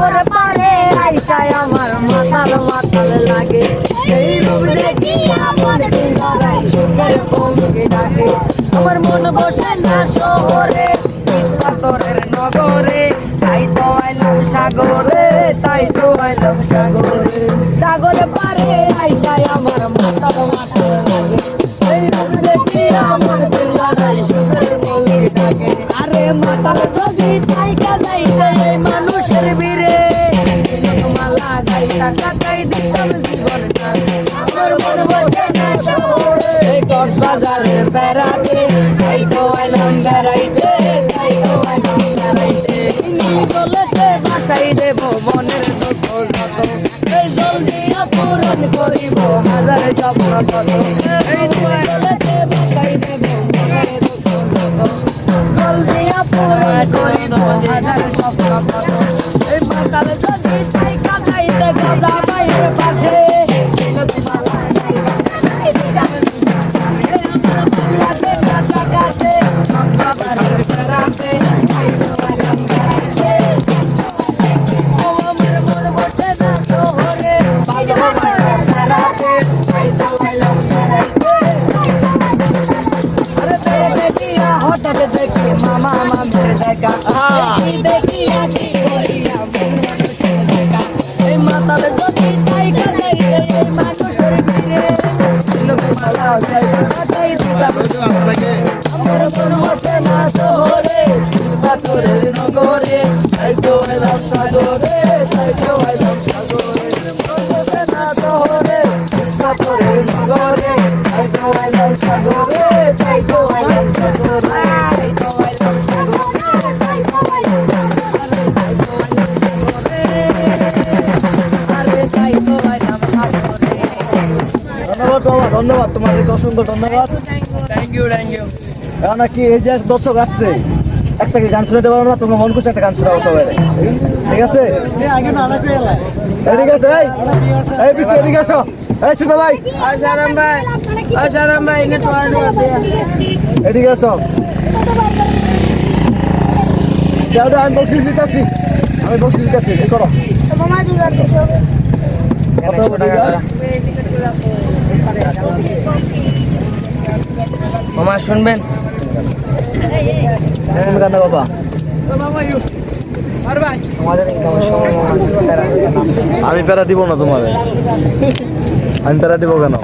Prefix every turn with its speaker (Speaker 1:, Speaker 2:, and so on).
Speaker 1: সাগর পারে আইসায় আমার মাতাল মাতাল লাগে এই রূপ দেখি আমার দিলদারাই সুখের বউকে ডাকে আমার মন বসে না শহরে পাথরের নগরে তাই তো আইলাম সাগরে তাই তো আইলাম সাগরে সাগর পারে আইসায় আমার মাতাল মাতাল লাগে এই রূপ দেখি আমার দিলদারাই সুখের বউকে ডাকে আরে মাতাল যদি জায়গা যাইতে এই মানুষের বীরে মালা গাইতা কাটাই দিতাম জীবন আমার মন বসে না শহরে এই কক্সবাজারে বেড়াতে তাই তো আইলাম বেড়াইতে তাই তো আইলাম বেড়াইতে বলেছে বাসাই দেব মনের দুঃখ যত এই জল দিয়া পূরণ করিব হাজার স্বপ্ন কত এই বলেছে বাসাই দেব মনের দুঃখ যত জল দিয়া পূরণ করিব হাজার স্বপ্ন কত এই মাতাল যদি তাই কাটাইতে গদা বাইরে পাশে মামা মামের দেখা দেখি আছি এই মাতাল যদি তাই কাটাইতে এই মানুষের ভিড়ে মালা কাটাই দিলাম আমার মন বসে না শহরে পাথরের নগরে তাই তো এলাম সাগরে তাই তো এলাম সাগরে মন বসে না শহরে পাথরের নগরে তাই তো এলাম সাগরে তাই তো এলাম সাগরে
Speaker 2: ধন্যবাদ তোমাদেরকে অসংখ্য ধন্যবাদ।
Speaker 1: থ্যাংক ইউ
Speaker 2: কেননা কি এই যে দর্শক আসছে একটা কি গান শুনতে পারো না তোমরা মন খুশি একটা গান শোনাবো সবাই ঠিক আছে ঠিক আছে এই পিছনে এদিকে আসো এই শুনো ভাই
Speaker 1: আসারাম ভাই
Speaker 2: এদিকে আসো আমি বক্সিস দিতেছি এই করো
Speaker 1: মামা শুনবেন
Speaker 2: বাবা আমি প্যারা দিব না তোমার আমি প্যারা দিব কেন